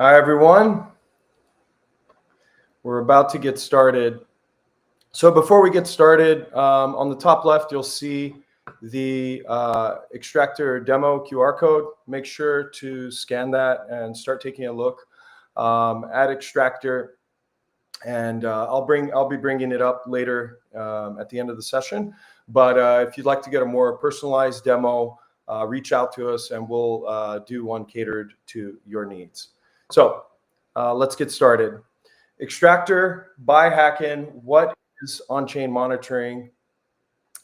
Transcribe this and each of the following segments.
Hi, everyone. We're about to get started. So before we get started, on the top left, you'll see the Extractor demo QR code. Make sure to scan that and start taking a look at Extractor. And I'll be bringing it up later at the end of the session. But if you'd like to get a more personalized demo, reach out to us and we'll do one catered to your needs. So let's get started. Extractor by Hacken. What is on-chain monitoring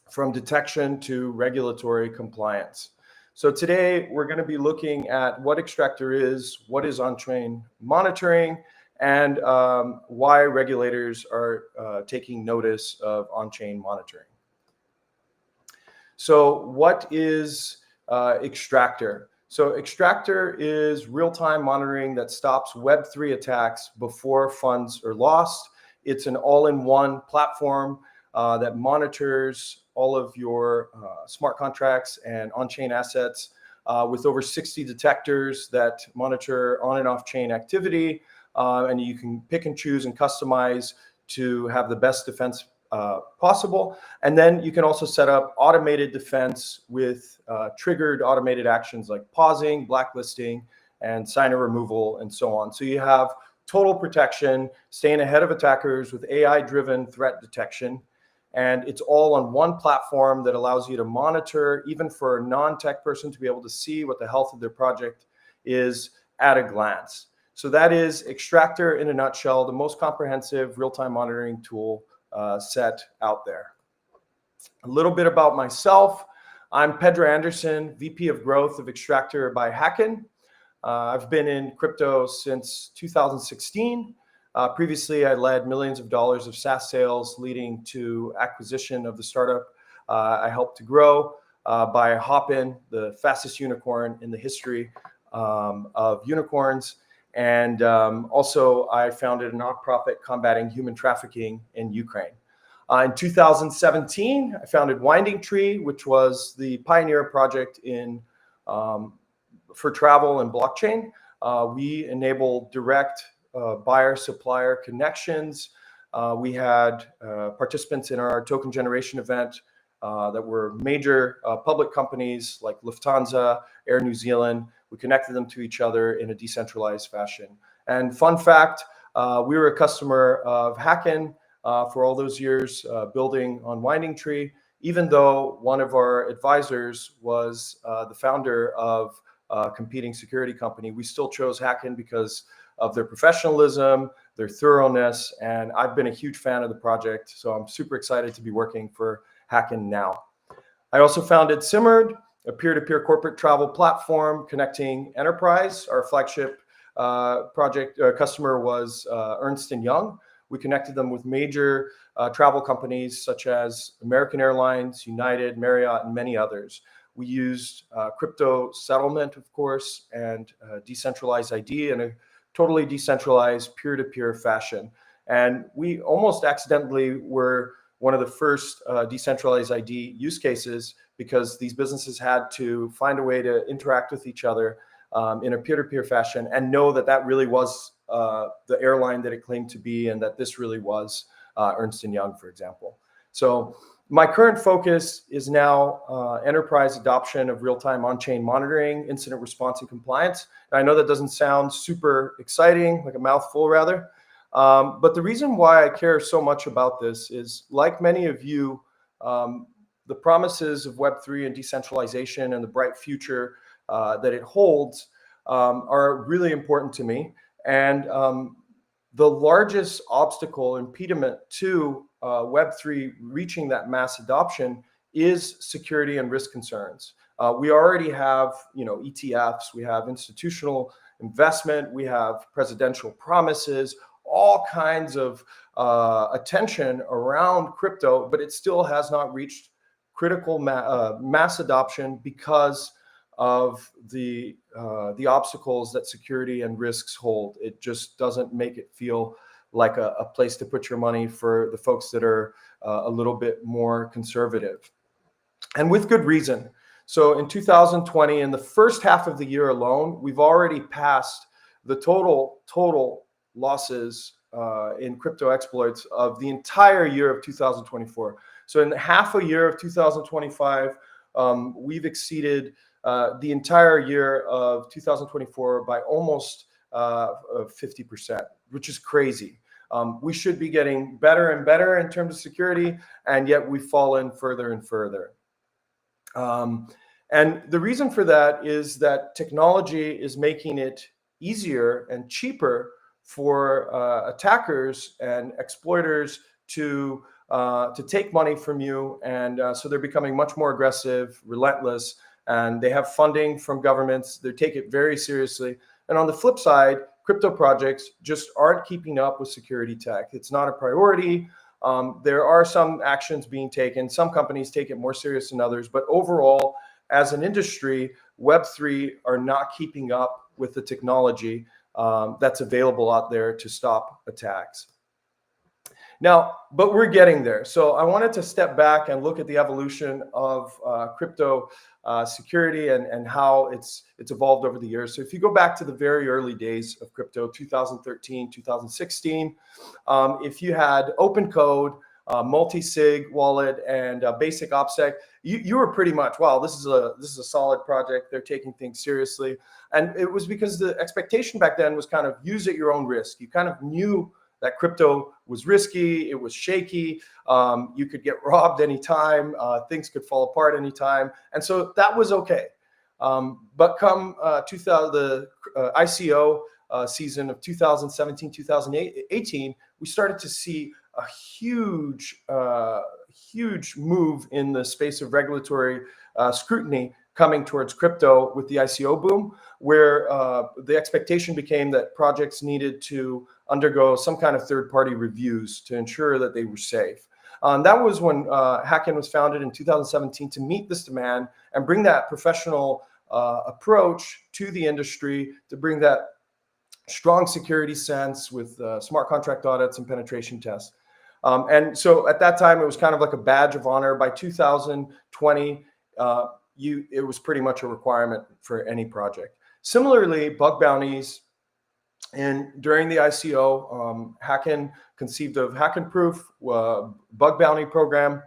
from detection to regulatory compliance? So today we're going to be looking at what Extractor is, what is on-chain monitoring, and why regulators are taking notice of on-chain monitoring. So what is Extractor? So Extractor is real-time monitoring that stops Web3 attacks before funds are lost. It's an all-in-one platform that monitors all of your smart contracts and on-chain assets with over 60 detectors that monitor on and off-chain activity. And you can pick and choose and customize to have the best defense possible. And then you can also set up automated defense with triggered automated actions like pausing, blacklisting, and signer removal, and so on. So you have total protection, staying ahead of attackers with AI-driven threat detection. And it's all on one platform that allows you to monitor, even for a non-tech person to be able to see what the health of their project is at a glance. So that is Extractor in a nutshell, the most comprehensive real-time monitoring tool set out there. A little bit about myself. I'm Pedro Anderson, VP of Growth of Extractor by Hacken. I've been in crypto since 2016. Previously, I led millions of dollars of SaaS sales, leading to acquisition of the startup I helped to grow by Hacken, the fastest unicorn in the history of unicorns. And also, I founded a nonprofit combating human trafficking in Ukraine. In 2017, I founded Winding Tree, which was the pioneer project in for travel and blockchain. We enabled direct buyer-supplier connections. We had participants in our token generation event that were major public companies like Lufthansa, Air New Zealand. We connected them to each other in a decentralized fashion. And fun fact, we were a customer of Hacken for all those years building on Winding Tree, even though one of our advisors was the founder of a competing security company. We still chose Hacken because of their professionalism, their thoroughness, and I've been a huge fan of the project. So I'm super excited to be working for Hacken now. I also founded Simmered, a peer-to-peer corporate travel platform connecting enterprise. Our flagship project customer was Ernst & Young. We connected them with major travel companies such as American Airlines, United, Marriott, and many others. We used crypto settlement, of course, and decentralized ID in a totally decentralized peer-to-peer fashion. And we almost accidentally were one of the first decentralized ID use cases because these businesses had to find a way to interact with each other in a peer-to-peer fashion and know that that really was the airline that it claimed to be and that this really was Ernst & Young, for example. So my current focus is now enterprise adoption of real-time on-chain monitoring, incident response, and compliance. And I know that doesn't sound super exciting, like a mouthful rather. But the reason why I care so much about this is, like many of you, the promises of Web3 and decentralization and the bright future that it holds are really important to me. And the largest obstacle, impediment to Web3 reaching that mass adoption is security and risk concerns. We already have, ETFs, we have institutional investment, we have presidential promises, all kinds of attention around crypto, but it still has not reached critical mass adoption because of the obstacles that security and risks hold. It just doesn't make it feel like a place to put your money for the folks that are a little bit more conservative, and with good reason. So in 2020, in the first half of the year alone, we've already passed the total losses in crypto exploits of the entire year of 2024. So in half a year of 2025, we've exceeded the entire year of 2024 by almost 50%, which is crazy. We should be getting better and better in terms of security, and yet we've fallen further and further. And the reason for that is that technology is making it easier and cheaper for attackers and exploiters to take money from you, and so they're becoming much more aggressive, relentless, and they have funding from governments. They take it very seriously. And on the flip side, crypto projects just aren't keeping up with security tech. It's not a priority. There are some actions being taken. Some companies take it more serious than others, but overall, as an industry, Web3 are not keeping up with the technology that's available out there to stop attacks. Now, but we're getting there. So I wanted to step back and look at the evolution of crypto security and how it's evolved over the years. So if you go back to the very early days of crypto, 2013, 2016, if you had open code, multisig wallet, and basic OPSEC, you were pretty much, wow, this is a solid project. They're taking things seriously. And it was because the expectation back then was kind of use at your own risk. You kind of knew that crypto was risky, it was shaky, you could get robbed anytime, things could fall apart anytime, and so that was okay. But come the ICO season of 2017, 2018, we started to see a huge move in the space of regulatory scrutiny coming towards crypto with the ICO boom, where the expectation became that projects needed to undergo some kind of third-party reviews to ensure that they were safe. That was when Hacken was founded in 2017 to meet this demand and bring that professional approach to the industry, to bring that strong security sense with smart contract audits and penetration tests. And so at that time, it was kind of like a badge of honor. By 2020, it was pretty much a requirement for any project. Similarly, bug bounties, and during the ICO, Hacken conceived of Hacken Proof bug bounty program,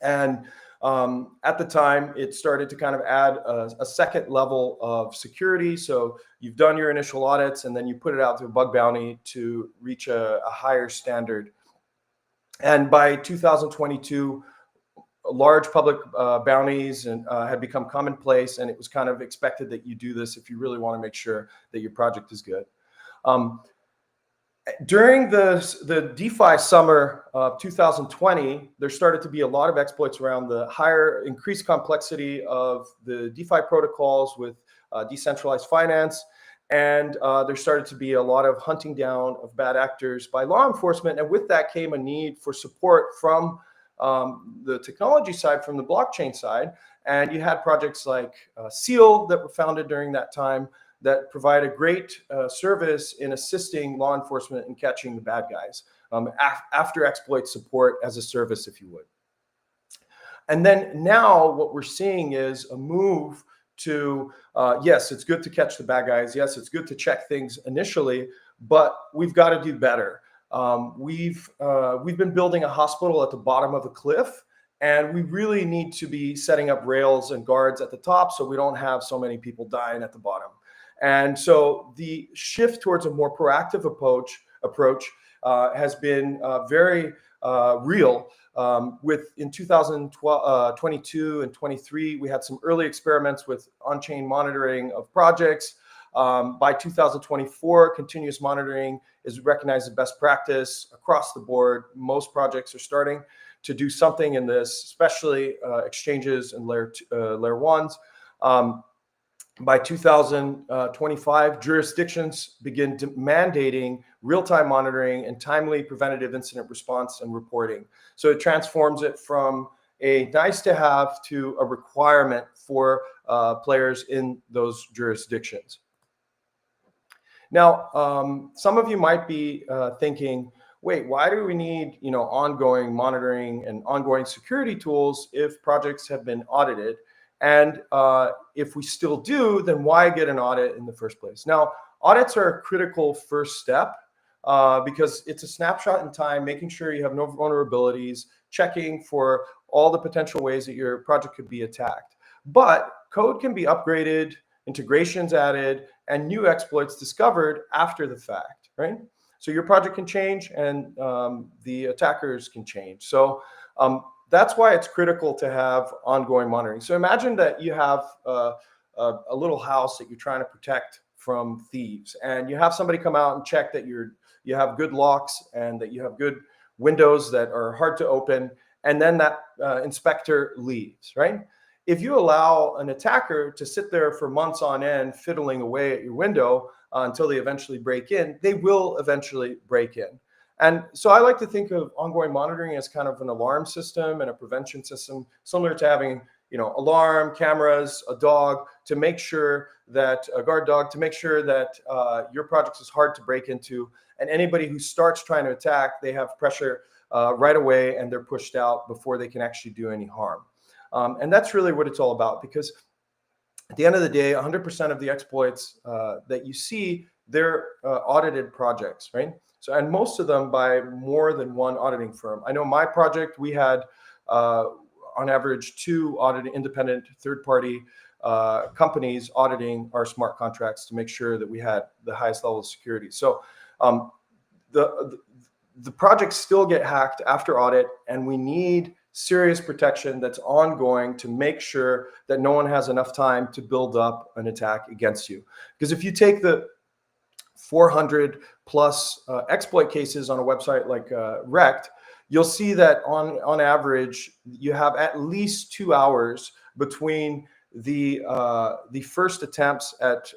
and at the time, it started to kind of add a second level of security. So you've done your initial audits, and then you put it out to a bug bounty to reach a higher standard. And by 2022, large public bounties had become commonplace, and it was kind of expected that you do this if you really want to make sure that your project is good. During the DeFi summer of 2020, there started to be a lot of exploits around the increased complexity of the DeFi protocols with decentralized finance. And there started to be a lot of hunting down of bad actors by law enforcement. And with that came a need for support from the technology side, from the blockchain side. And you had projects like Seal that were founded during that time that provide a great service in assisting law enforcement in catching the bad guys, after exploit support as a service, if you would. And then now what we're seeing is a move to, yes, it's good to catch the bad guys. Yes, it's good to check things initially, but we've got to do better. We've been building a hospital at the bottom of a cliff, and we really need to be setting up rails and guards at the top so we don't have so many people dying at the bottom. And so the shift towards a more proactive approach has been very real. In 2022 and 23, we had some early experiments with on-chain monitoring of projects. By 2024, continuous monitoring is recognized as best practice across the board. Most projects are starting to do something in this, especially exchanges and layer ones. By 2025, jurisdictions begin mandating real-time monitoring and timely preventative incident response and reporting. So it transforms it from a nice to have to a requirement for players in those jurisdictions. Now, some of you might be thinking, wait, why do we need ongoing monitoring and ongoing security tools if projects have been audited? And if we still do, then why get an audit in the first place? Now, audits are a critical first step because it's a snapshot in time, making sure you have no vulnerabilities, checking for all the potential ways that your project could be attacked. But code can be upgraded, integrations added, and new exploits discovered after the fact, right? So your project can change and the attackers can change. So that's why it's critical to have ongoing monitoring. So imagine that you have a little house that you're trying to protect from thieves, and you have somebody come out and check that you have good locks and that you have good windows that are hard to open, and then that inspector leaves, right? If you allow an attacker to sit there for months on end fiddling away at your window until they eventually break in, they will eventually break in. And so I like to think of ongoing monitoring as kind of an alarm system and a prevention system, similar to having, alarm, cameras, a dog, to make sure that a guard dog, to make sure that your project is hard to break into. And anybody who starts trying to attack, they have pressure right away and they're pushed out before they can actually do any harm. And that's really what it's all about, because at the end of the day, 100% of the exploits that you see, they're audited projects, right? So, and most of them by more than one auditing firm. I know my project, we had on average 2 independent third-party companies auditing our smart contracts to make sure that we had the highest level of security. So the projects still get hacked after audit, and we need serious protection that's ongoing to make sure that no one has enough time to build up an attack against you. Because if you take the 400 plus exploit cases on a website like Rect, you'll see that on average, you have at least 2 hours between the first attempts at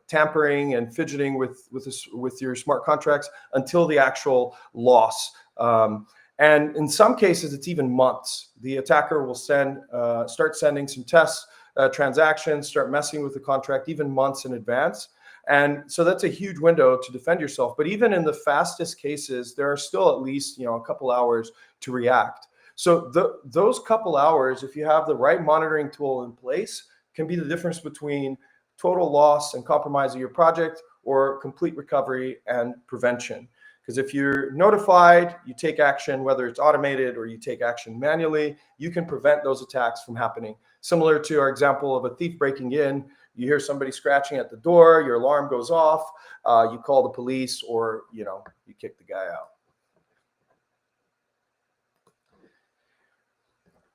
tampering and fidgeting with your smart contracts until the actual loss. And in some cases, it's even months. The attacker will start sending some test transactions, start messing with the contract even months in advance. And so that's a huge window to defend yourself. But even in the fastest cases, there are still at least a couple hours to react. So those couple hours, if you have the right monitoring tool in place, can be the difference between total loss and compromise of your project or complete recovery and prevention. Because if you're notified, you take action, whether it's automated or you take action manually, you can prevent those attacks from happening. Similar to our example of a thief breaking in, you hear somebody scratching at the door, your alarm goes off, you call the police, or you kick the guy out.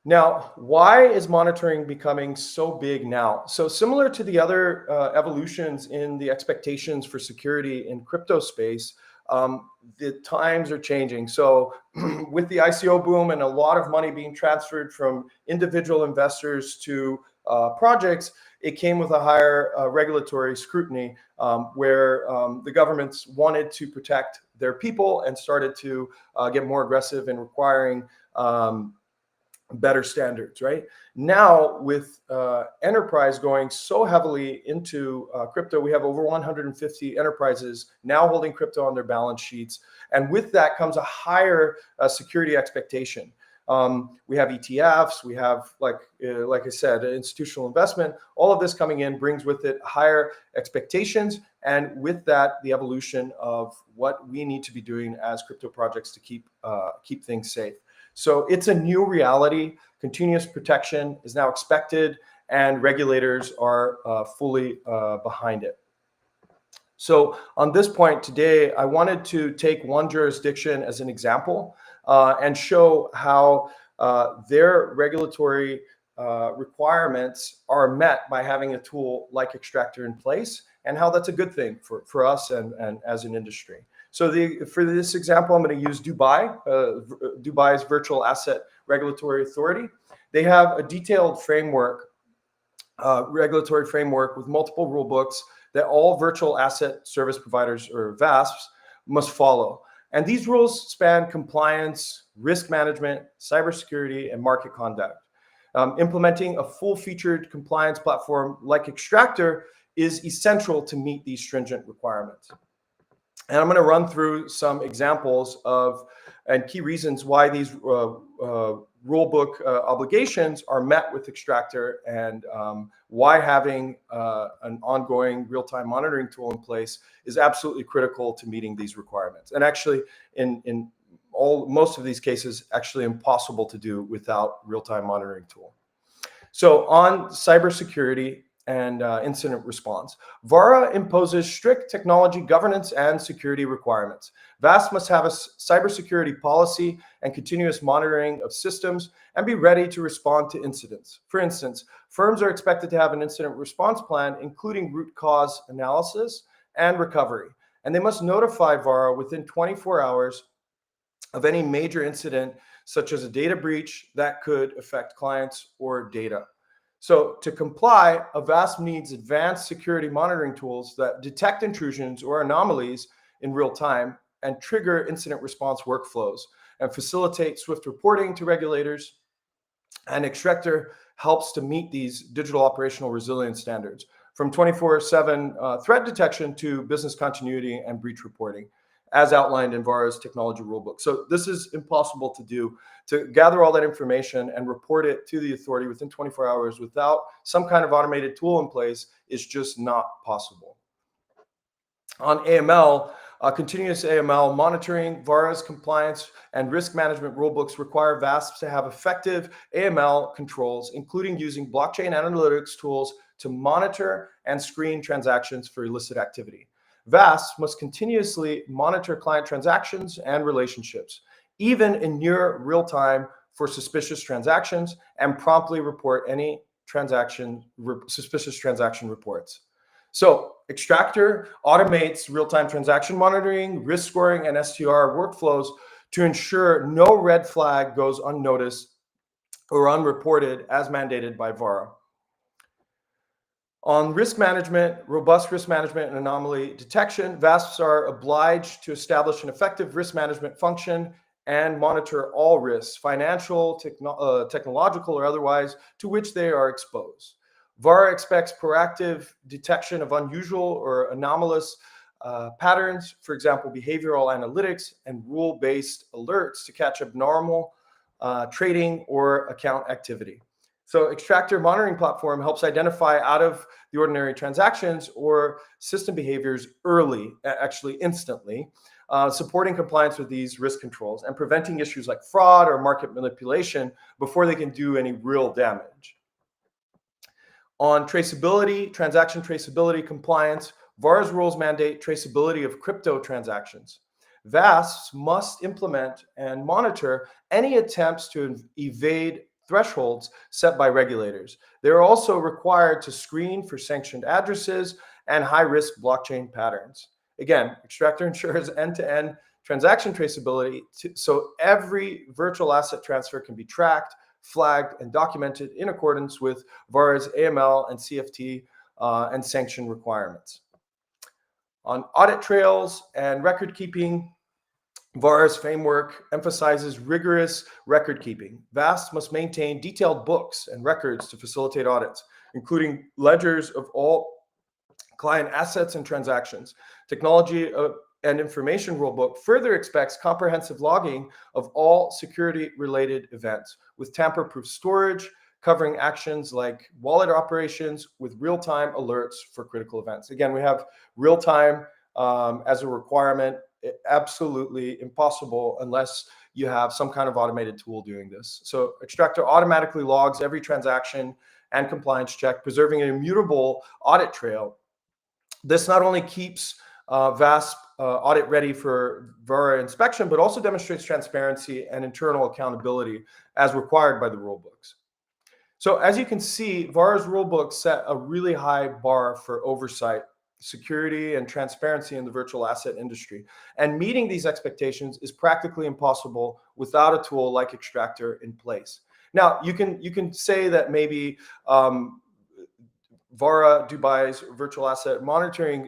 Now, why is monitoring becoming so big now? So similar to the other evolutions in the expectations for security in crypto space, the times are changing. So with the ICO boom and a lot of money being transferred from individual investors to projects, it came with a higher regulatory scrutiny where the governments wanted to protect their people and started to get more aggressive in requiring better standards, right? Now, with enterprise going so heavily into crypto, we have over 150 enterprises now holding crypto on their balance sheets. And with that comes a higher security expectation. We have ETFs, we have, like I said, institutional investment. All of this coming in brings with it higher expectations, and with that, the evolution of what we need to be doing as crypto projects to keep things safe. So it's a new reality. Continuous protection is now expected, and regulators are fully behind it. So on this point today, I wanted to take one jurisdiction as an example and show how their regulatory requirements are met by having a tool like Extractor in place, and how that's a good thing for us and as an industry. So for this example, I'm going to use Dubai, Dubai's Virtual Asset Regulatory Authority. They have a detailed framework, regulatory framework with multiple rule books that all virtual asset service providers, or VASPs, must follow. And these rules span compliance, risk management, cybersecurity, and market conduct. Implementing a full-featured compliance platform like Extractor is essential to meet these stringent requirements. And I'm going to run through some examples of and key reasons why these rulebook obligations are met with Extractor, and why having an ongoing real-time monitoring tool in place is absolutely critical to meeting these requirements. And actually, in most of these cases, actually impossible to do without real-time monitoring tool. So on cybersecurity and incident response, VARA imposes strict technology governance and security requirements. VASP must have a cybersecurity policy and continuous monitoring of systems and be ready to respond to incidents. For instance, firms are expected to have an incident response plan, including root cause analysis and recovery. And they must notify VARA within 24 hours of any major incident, such as a data breach that could affect clients or data. So to comply, a VASP needs advanced security monitoring tools that detect intrusions or anomalies in real time and trigger incident response workflows and facilitate swift reporting to regulators. And Extractor helps to meet these digital operational resilience standards, from 24/7 threat detection to business continuity and breach reporting, as outlined in VARA's technology rulebook. So this is impossible to do. To gather all that information and report it to the authority within 24 hours without some kind of automated tool in place is just not possible. On AML, continuous AML monitoring, VARA's compliance and risk management rulebooks require VASPs to have effective AML controls, including using blockchain analytics tools to monitor and screen transactions for illicit activity. VASPs must continuously monitor client transactions and relationships, even in near real time, for suspicious transactions, and promptly report any suspicious transaction reports. So Extractor automates real-time transaction monitoring, risk scoring, and STR workflows to ensure no red flag goes unnoticed or unreported as mandated by VARA. On risk management, robust risk management and anomaly detection, VASPs are obliged to establish an effective risk management function and monitor all risks, financial, technological, or otherwise, to which they are exposed. VARA expects proactive detection of unusual or anomalous patterns, for example, behavioral analytics and rule-based alerts to catch abnormal trading or account activity. So Extractor monitoring platform helps identify out of the ordinary transactions or system behaviors early, actually instantly, supporting compliance with these risk controls and preventing issues like fraud or market manipulation before they can do any real damage. On traceability, transaction traceability compliance, VARA's rules mandate traceability of crypto transactions. VASPs must implement and monitor any attempts to evade thresholds set by regulators. They're also required to screen for sanctioned addresses and high-risk blockchain patterns. Again, Extractor ensures end-to-end transaction traceability so every virtual asset transfer can be tracked, flagged, and documented in accordance with VARA's AML and CFT and sanction requirements. On audit trails and record keeping, VARA's framework emphasizes rigorous record keeping. VASPs must maintain detailed books and records to facilitate audits, including ledgers of all client assets and transactions. Technology and Information Rulebook further expects comprehensive logging of all security-related events, with tamper-proof storage, covering actions like wallet operations with real-time alerts for critical events. Again, we have real-time as a requirement. Absolutely impossible unless you have some kind of automated tool doing this. So Extractor automatically logs every transaction and compliance check, preserving an immutable audit trail. This not only keeps VASP audit ready for VARA inspection, but also demonstrates transparency and internal accountability as required by the rulebooks. So as you can see, VARA's rulebook set a really high bar for oversight, security, and transparency in the virtual asset industry. And meeting these expectations is practically impossible without a tool like Extractor in place. Now, you can say that maybe VARA Dubai's virtual asset monitoring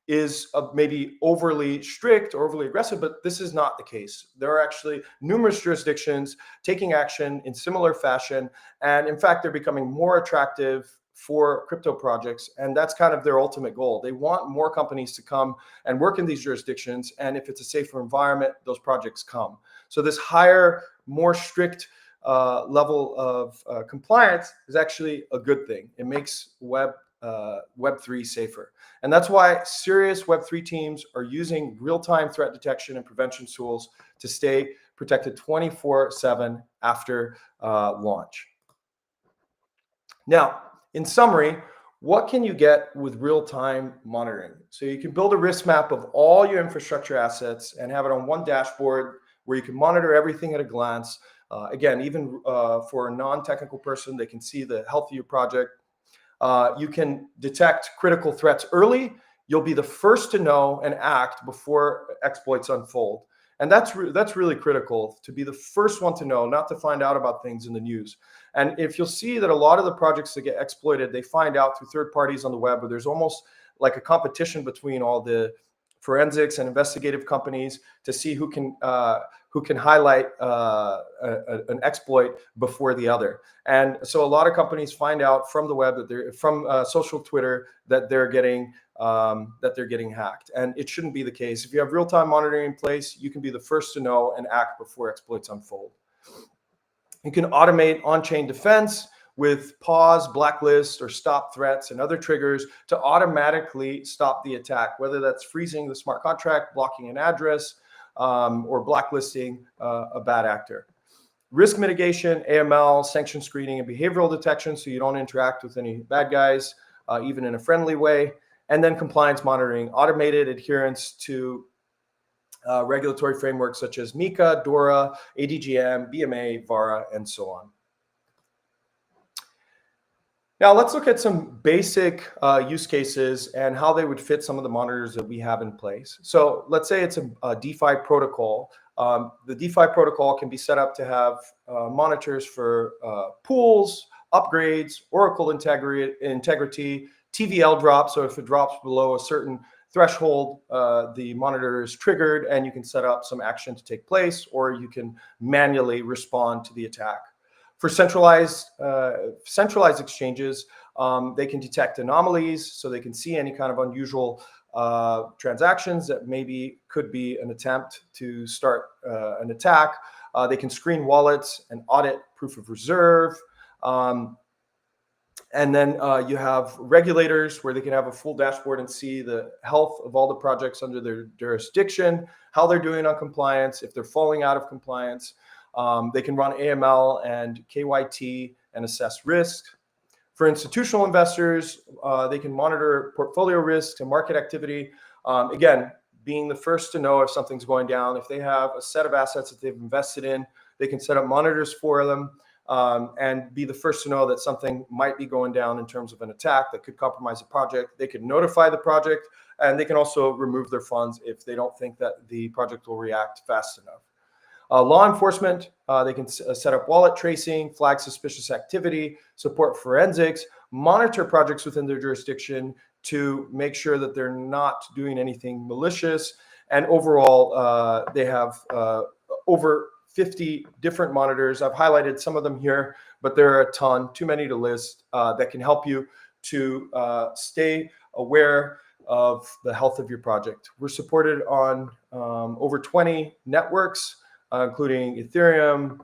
is maybe overly strict or overly aggressive, but this is not the case. There are actually numerous jurisdictions taking action in similar fashion. And in fact, they're becoming more attractive for crypto projects. And that's kind of their ultimate goal. They want more companies to come and work in these jurisdictions. And if it's a safer environment, those projects come. So this higher, more strict level of compliance is actually a good thing. It makes Web3 safer. And that's why serious Web3 teams are using real-time threat detection and prevention tools to stay protected 24/7 after launch. Now, in summary, what can you get with real-time monitoring? So you can build a risk map of all your infrastructure assets and have it on one dashboard where you can monitor everything at a glance. Again, even for a non-technical person, they can see the health of your project. You can detect critical threats early. You'll be the first to know and act before exploits unfold. And that's really critical, to be the first one to know, not to find out about things in the news. And if you'll see that a lot of the projects that get exploited, they find out through third parties on the web, but there's almost like a competition between all the forensics and investigative companies to see who can highlight an exploit before the other. And so a lot of companies find out from the web, that they're from social Twitter, that they're getting hacked. And it shouldn't be the case. If you have real-time monitoring in place, you can be the first to know and act before exploits unfold. You can automate on-chain defense with pause, blacklist, or stop threats and other triggers to automatically stop the attack, whether that's freezing the smart contract, blocking an address, or blacklisting a bad actor. Risk mitigation, AML, sanction screening, and behavioral detection, so you don't interact with any bad guys, even in a friendly way. And then compliance monitoring, automated adherence to regulatory frameworks such as MiCA, DORA, ADGM, BMA, VARA, and so on. Now let's look at some basic use cases and how they would fit some of the monitors that we have in place. So let's say it's a DeFi protocol. The DeFi protocol can be set up to have monitors for pools, upgrades, Oracle integrity, TVL drop. So if it drops below a certain threshold, the monitor is triggered and you can set up some action to take place, or you can manually respond to the attack. For centralized exchanges, they can detect anomalies, so they can see any kind of unusual transactions that maybe could be an attempt to start an attack. They can screen wallets and audit proof of reserve. And then you have regulators, where they can have a full dashboard and see the health of all the projects under their jurisdiction, how they're doing on compliance, if they're falling out of compliance. They can run AML and KYT and assess risk. For institutional investors, they can monitor portfolio risks and market activity. Again, being the first to know if something's going down. If they have a set of assets that they've invested in, they can set up monitors for them and be the first to know that something might be going down in terms of an attack that could compromise the project. They could notify the project, and they can also remove their funds if they don't think that the project will react fast enough. Law enforcement, they can set up wallet tracing, flag suspicious activity, support forensics, monitor projects within their jurisdiction to make sure that they're not doing anything malicious. And overall, they have over 50 different monitors. I've highlighted some of them here, but there are a ton, too many to list, that can help you to stay aware of the health of your project. We're supported on over 20 networks, including Ethereum,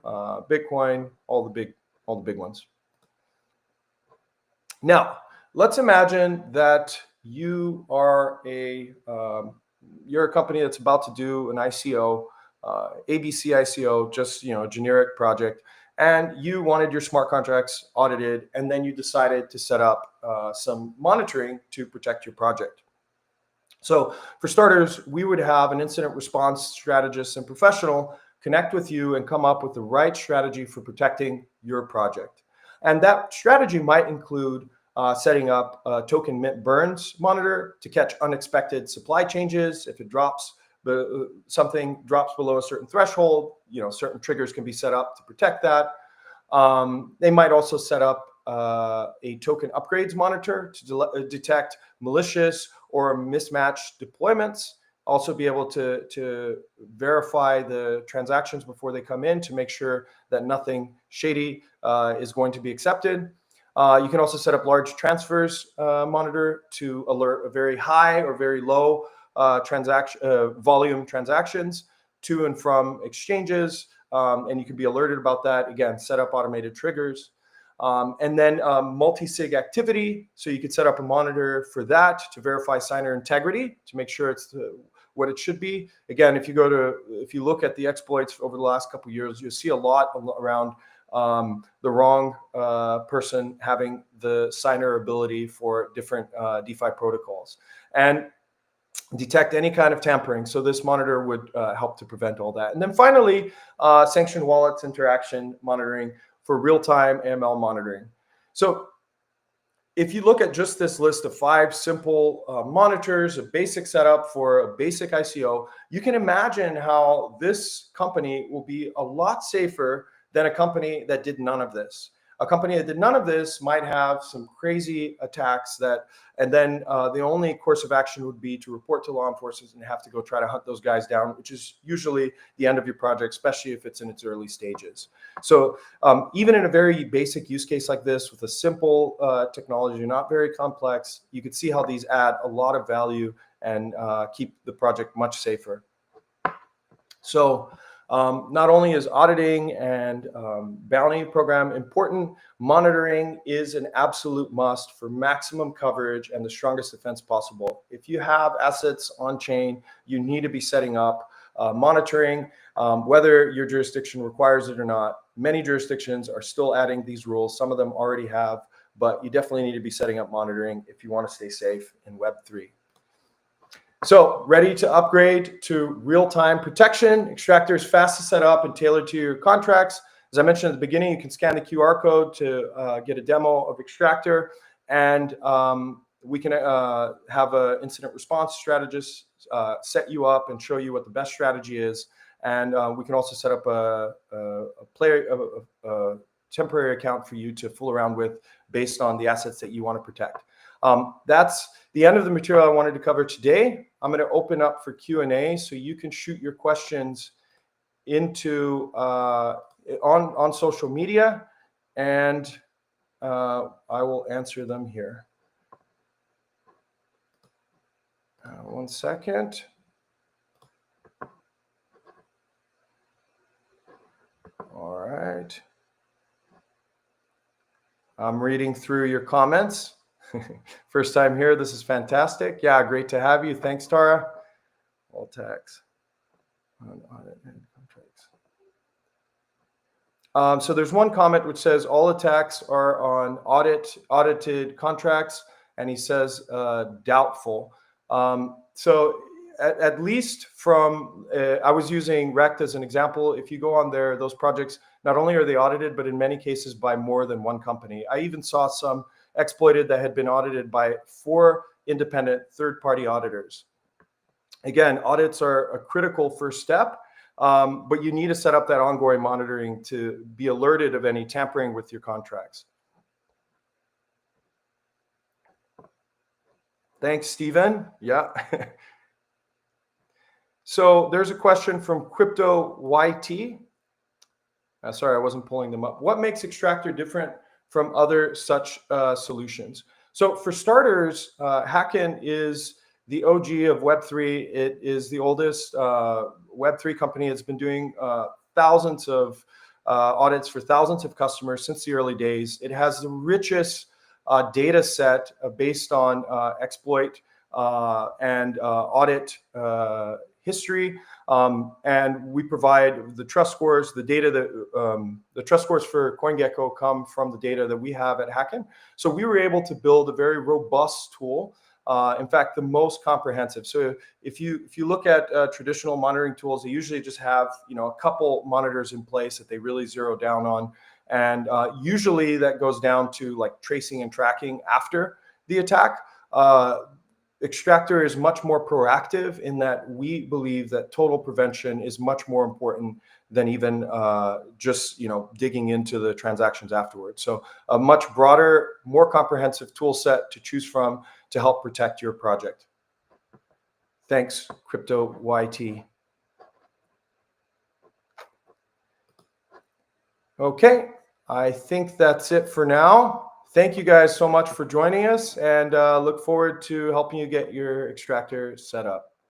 Bitcoin, all the big ones. Now, let's imagine that you are you're a company that's about to do an ICO, ABC ICO, just a generic project, and you wanted your smart contracts audited, and then you decided to set up some monitoring to protect your project. So for starters, we would have an incident response strategist and professional connect with you and come up with the right strategy for protecting your project. And that strategy might include setting up a token mint burns monitor to catch unexpected supply changes. If it drops, something drops below a certain threshold, certain triggers can be set up to protect that. They might also set up a token upgrades monitor to detect malicious or mismatched deployments. Also be able to verify the transactions before they come in to make sure that nothing shady is going to be accepted. You can also set up large transfers monitor to alert a very high or very low volume transactions to and from exchanges, and you can be alerted about that. Again, set up automated triggers. And then multisig activity. So you could set up a monitor for that to verify signer integrity to make sure it's what it should be. Again, if you look at the exploits over the last couple of years, you'll see a lot around the wrong person having the signer ability for different DeFi protocols and detect any kind of tampering. So this monitor would help to prevent all that. And then finally, sanctioned wallets interaction monitoring for real-time AML monitoring. So if you look at just this list of 5 simple monitors, a basic setup for a basic ICO, you can imagine how this company will be a lot safer than a company that did none of this. A company that did none of this might have some crazy attacks and then the only course of action would be to report to law enforcement and have to go try to hunt those guys down, which is usually the end of your project, especially if it's in its early stages. So even in a very basic use case like this with a simple technology, not very complex, you could see how these add a lot of value and keep the project much safer. So not only is auditing and bounty program important, monitoring is an absolute must for maximum coverage and the strongest defense possible. If you have assets on chain, you need to be setting up monitoring, whether your jurisdiction requires it or not. Many jurisdictions are still adding these rules. Some of them already have, but you definitely need to be setting up monitoring if you want to stay safe in Web3. So ready to upgrade to real-time protection. Extractor is fast to set up and tailored to your contracts. As I mentioned at the beginning, you can scan the QR code to get a demo of Extractor, and we can have an incident response strategist set you up and show you what the best strategy is. And we can also set up a temporary account for you to fool around with based on the assets that you want to protect. That's the end of the material I wanted to cover today. I'm going to open up for Q&A, so you can shoot your questions into on social media, and I will answer them here. One second. All right. I'm reading through your comments. First time here. This is fantastic. Yeah, great to have you. Thanks, Tara. All tax on audit and contracts. So there's one comment which says all attacks are on audited contracts, and he says doubtful. So at least from, I was using Rect as an example. If you go on there, those projects, not only are they audited, but in many cases by more than one company. I even saw some exploited that had been audited by 4 independent third-party auditors. Again, audits are a critical first step, but you need to set up that ongoing monitoring to be alerted of any tampering with your contracts. Thanks, Stephen. Yeah. So there's a question from Crypto YT. Sorry, I wasn't pulling them up. What makes Extractor different from other such solutions? So for starters, Hacken is the OG of Web3. It is the oldest Web3 company. It's been doing thousands of audits for thousands of customers since the early days. It has the richest data set based on exploit and audit history, and we provide the trust scores. The data that the trust scores for CoinGecko come from the data that we have at Hacken. So we were able to build a very robust tool. In fact, the most comprehensive. So if you look at traditional monitoring tools, they usually just have a couple monitors in place that they really zero down on, and usually that goes down to like tracing and tracking after the attack. Extractor is much more proactive in that we believe that total prevention is much more important than even just digging into the transactions afterwards. So a much broader, more comprehensive tool set to choose from to help protect your project. Thanks, Crypto YT. Okay, I think that's it for now. Thank you guys so much for joining us, and look forward to helping you get your Extractor set up.